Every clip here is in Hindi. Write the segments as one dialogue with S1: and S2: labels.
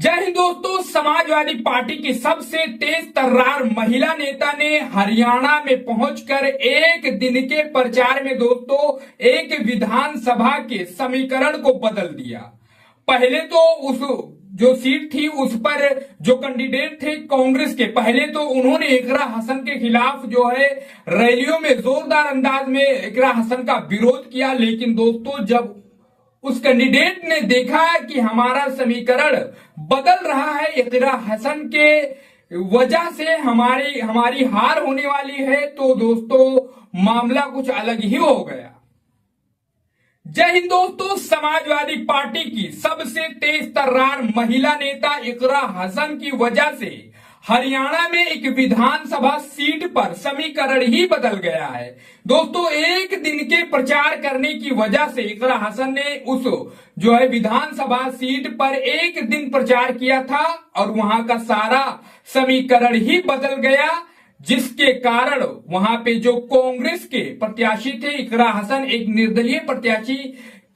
S1: जय हिंद दोस्तों। समाजवादी पार्टी की सबसे तेज तर्रार महिला नेता ने हरियाणा में पहुंचकर एक दिन के प्रचार में दोस्तों एक विधानसभा के समीकरण को बदल दिया। पहले तो उस जो सीट थी उस पर जो कैंडिडेट थे कांग्रेस के, पहले तो उन्होंने इकरा हसन के खिलाफ जो है रैलियों में जोरदार अंदाज में इकरा हसन का विरोध किया। लेकिन दोस्तों जब उस कैंडिडेट ने देखा कि हमारा समीकरण बदल रहा है, इकरा हसन के वजह से हमारी हार होने वाली है, तो दोस्तों मामला कुछ अलग ही हो गया। जय हिंद दोस्तों। समाजवादी पार्टी की सबसे तेज तर्रार महिला नेता इकरा हसन की वजह से हरियाणा में एक विधानसभा सीट पर समीकरण ही बदल गया है। दोस्तों एक दिन के प्रचार करने की वजह से इकरा हसन ने उस जो है विधानसभा सीट पर एक दिन प्रचार किया था और वहां का सारा समीकरण ही बदल गया, जिसके कारण वहां पे जो कांग्रेस के प्रत्याशी थे, इकरा हसन एक निर्दलीय प्रत्याशी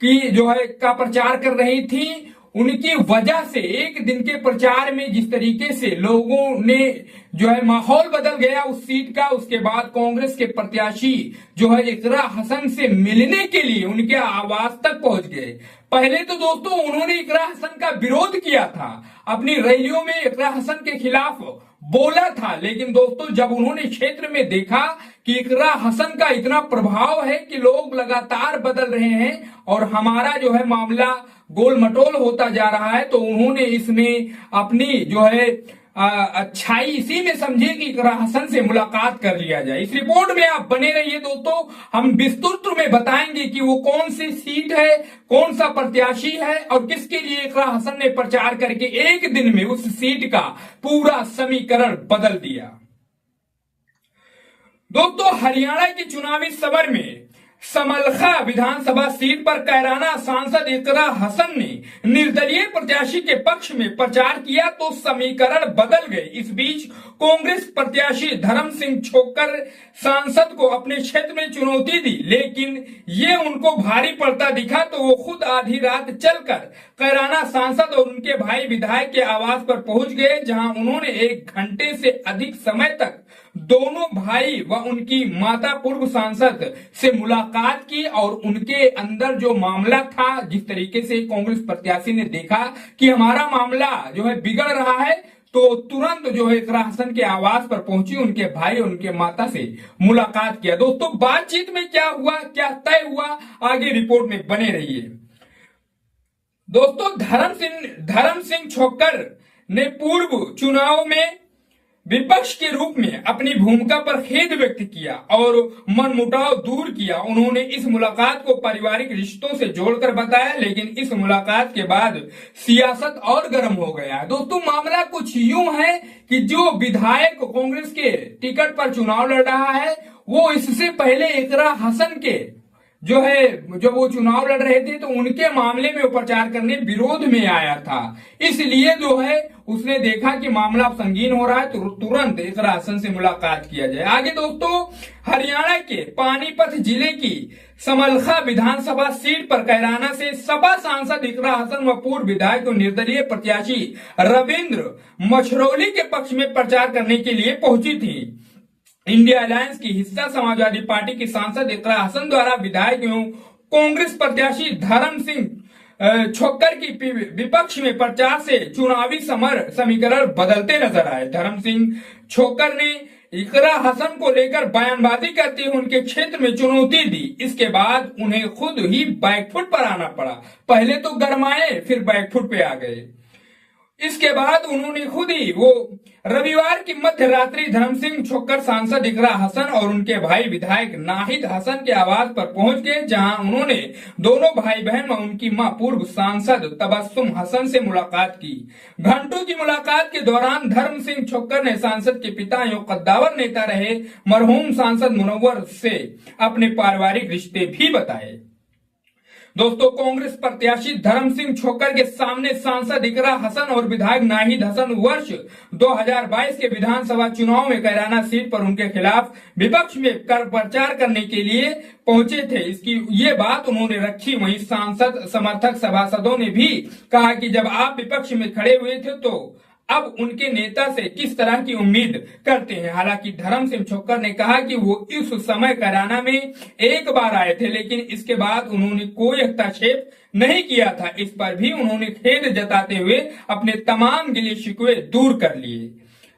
S1: की जो है का प्रचार कर रही थी, उनकी वजह से एक दिन के प्रचार में जिस तरीके से लोगों ने जो है माहौल बदल गया उस सीट का, उसके बाद कांग्रेस के प्रत्याशी जो है इकरा हसन से मिलने के लिए उनके आवास तक पहुंच गए। पहले तो दोस्तों उन्होंने इकरा हसन का विरोध किया था, अपनी रैलियों में इकरा हसन के खिलाफ बोला था, लेकिन दोस्तों जब उन्होंने क्षेत्र में देखा कि इकरा हसन का इतना प्रभाव है कि लोग लगातार बदल रहे हैं और हमारा जो है मामला गोल मटोल होता जा रहा है, तो उन्होंने इसमें अपनी जो है अच्छाई इसी में समझे कि इकरा हसन से मुलाकात कर लिया जाए। इस रिपोर्ट में आप बने रहिए दोस्तों, हम विस्तृत में बताएंगे कि वो कौन सी सीट है, कौन सा प्रत्याशी है और किसके लिए इकरा हसन ने प्रचार करके एक दिन में उस सीट का पूरा समीकरण बदल दिया। दोस्तों हरियाणा की चुनावी समर में समलखा विधानसभा सीट पर कैराना सांसद इकरा हसन ने निर्दलीय प्रत्याशी के पक्ष में प्रचार किया तो समीकरण बदल गए। इस बीच कांग्रेस प्रत्याशी धर्म सिंह छोक्कर सांसद को अपने क्षेत्र में चुनौती दी, लेकिन ये उनको भारी पड़ता दिखा तो वो खुद आधी रात चलकर कैराना सांसद और उनके भाई विधायक के आवास पर पहुंच गए, जहां उन्होंने 1 घंटे से अधिक समय तक दोनों भाई व उनकी माता पूर्व सांसद से मुलाकात की और उनके अंदर जो मामला था, जिस तरीके से कांग्रेस प्रत्याशी ने देखा कि हमारा मामला जो है बिगड़ रहा है, तो तुरंत जो है इकरा हसन के आवास पर पहुंची, उनके भाई और उनके माता से मुलाकात किया। दोस्तों बातचीत में क्या हुआ, क्या तय हुआ, आगे रिपोर्ट में बने रहिए। दोस्तों धर्म सिंह छोक्कर ने पूर्व चुनाव में विपक्ष के रूप में अपनी भूमिका पर खेद व्यक्त किया और मनमुटाव दूर किया। उन्होंने इस मुलाकात को पारिवारिक रिश्तों से जोड़कर बताया, लेकिन इस मुलाकात के बाद सियासत और गर्म हो गया। दोस्तों मामला कुछ यूं है कि जो विधायक कांग्रेस के टिकट पर चुनाव लड़ रहा है, वो इससे पहले इकरा हसन के जो है जब वो चुनाव लड़ रहे थे तो उनके मामले में प्रचार करने विरोध में आया था। इसलिए जो है उसने देखा कि मामला संगीन हो रहा है तो तुरंत इकरा हसन से मुलाकात किया जाए। आगे दोस्तों हरियाणा के पानीपत जिले की समलखा विधानसभा सीट पर कैराना से सपा सांसद इकरा हसन व पूर्व विधायक और निर्दलीय प्रत्याशी रविंद्र मछरौली के पक्ष में प्रचार करने के लिए पहुंची थी। इंडिया अलायंस की हिस्सा समाजवादी पार्टी की सांसद इकरा हसन द्वारा विधायक एवं कांग्रेस प्रत्याशी धर्म सिंह छोक्कर की विपक्ष में प्रचार से चुनावी समीकरण बदलते नजर आए। धर्म सिंह छोक्कर ने इकरा हसन को लेकर बयानबाजी करते हुए उनके क्षेत्र में चुनौती दी। इसके बाद उन्हें खुद ही बैकफुट पर आना पड़ा। पहले तो गरमाए, फिर बैकफुट पे आ गए। इसके बाद उन्होंने खुद ही वो रविवार की मध्य रात्रि धर्म सिंह छोक्कर सांसद इकरा हसन और उनके भाई विधायक नाहिद हसन के आवास पर पहुंच गए, जहां उन्होंने दोनों भाई बहन व उनकी मां पूर्व सांसद तबस्सुम हसन से मुलाकात की। घंटों की मुलाकात के दौरान धर्म सिंह छोक्कर ने सांसद के पिता एवं कद्दावर नेता रहे मरहूम सांसद मुनव्वर से अपने पारिवारिक रिश्ते भी बताए। दोस्तों, कांग्रेस प्रत्याशी धर्म सिंह छोकर के सामने सांसद इकरा हसन और विधायक नाहिद हसन वर्ष 2022 के विधानसभा चुनाव में कैराना सीट पर उनके खिलाफ विपक्ष में प्रचार करने के लिए पहुंचे थे। इसकी ये बात उन्होंने रखी। वहीं सांसद समर्थक सभासदों ने भी कहा कि जब आप विपक्ष में खड़े हुए थे तो अब उनके नेता से किस तरह की उम्मीद करते हैं। हालांकि धर्म सिंह छोकर ने कहा कि वो इस समय कैराना में एक बार आए थे, लेकिन इसके बाद उन्होंने कोई हस्तक्षेप नहीं किया था। इस पर भी उन्होंने खेद जताते हुए अपने तमाम गिले शिकवे दूर कर लिए।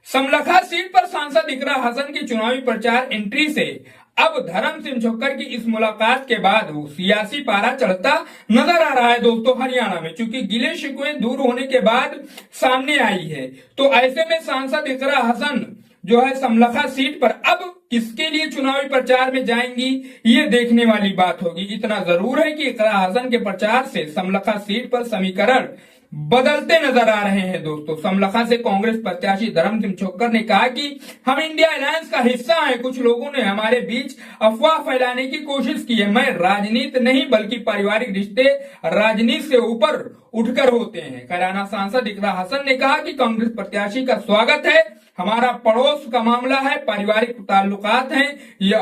S1: समलखा सीट पर सांसद इकरा हसन की चुनावी प्रचार एंट्री से अब धर्म सिंह छोकर की इस मुलाकात के बाद वो सियासी पारा चढ़ता नजर आ रहा है। दोस्तों, हरियाणा में चूंकि गिले शिकवे दूर होने के बाद सामने आई है, तो ऐसे में सांसद इकरा हसन जो है समलखा सीट पर अब किसके लिए चुनावी प्रचार में जाएंगी, ये देखने वाली बात होगी। इतना जरूर है कि इकरा हसन के प्रचार से समलखा सीट पर समीकरण बदलते नजर आ रहे हैं। दोस्तों, समलखा से कांग्रेस प्रत्याशी धर्म सिंह छोकर ने कहा कि हम इंडिया अलायंस का हिस्सा हैं। कुछ लोगों ने हमारे बीच अफवाह फैलाने की कोशिश की है। मैं राजनीति नहीं बल्कि पारिवारिक रिश्ते राजनीति से ऊपर उठकर होते हैं। कैराना सांसद इकरा हसन ने कहा कि कांग्रेस प्रत्याशी का स्वागत है। हमारा पड़ोस का मामला है, पारिवारिक ताल्लुकात हैं, ये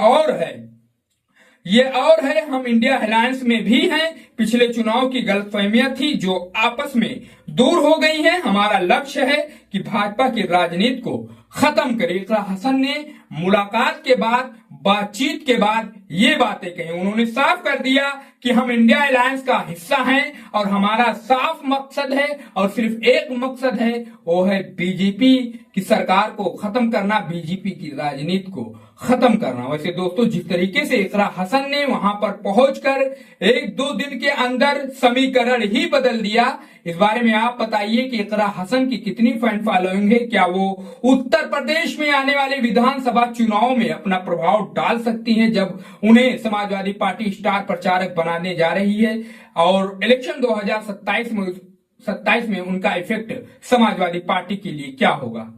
S1: और है हम इंडिया अलायंस में भी हैं। पिछले चुनाव की गलतफहमियां थी जो आपस में दूर हो गई हैं। हमारा लक्ष्य है कि भाजपा की राजनीति को खत्म करे। इकरा हसन ने मुलाकात के बाद, बातचीत के बाद ये बातें कही। उन्होंने साफ कर दिया कि हम इंडिया अलायंस का हिस्सा हैं और हमारा साफ मकसद है और सिर्फ एक मकसद है, वो है बीजेपी की सरकार को खत्म करना, बीजेपी की राजनीति को खत्म करना। वैसे दोस्तों, जिस तरीके से इकरा हसन ने वहां पर पहुंचकर 1-2 दिन के अंदर समीकरण ही बदल दिया, इस बारे में आप बताइए कि इकरा हसन की कितनी फैन फॉलोइंग है। क्या वो उत्तर प्रदेश में आने वाले विधानसभा चुनाव में अपना प्रभाव डाल सकती हैं, जब उन्हें समाजवादी पार्टी स्टार प्रचारक बनाने जा रही है और इलेक्शन 2027 में उनका इफेक्ट समाजवादी पार्टी के लिए क्या होगा।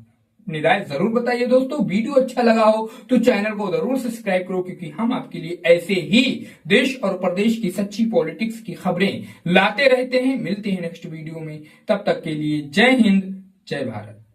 S1: अपनी राय जरूर बताइए। दोस्तों, वीडियो अच्छा लगा हो तो चैनल को जरूर सब्सक्राइब करो, क्योंकि हम आपके लिए ऐसे ही देश और प्रदेश की सच्ची पॉलिटिक्स की खबरें लाते रहते हैं। मिलते हैं नेक्स्ट वीडियो में, तब तक के लिए जय हिंद, जय भारत।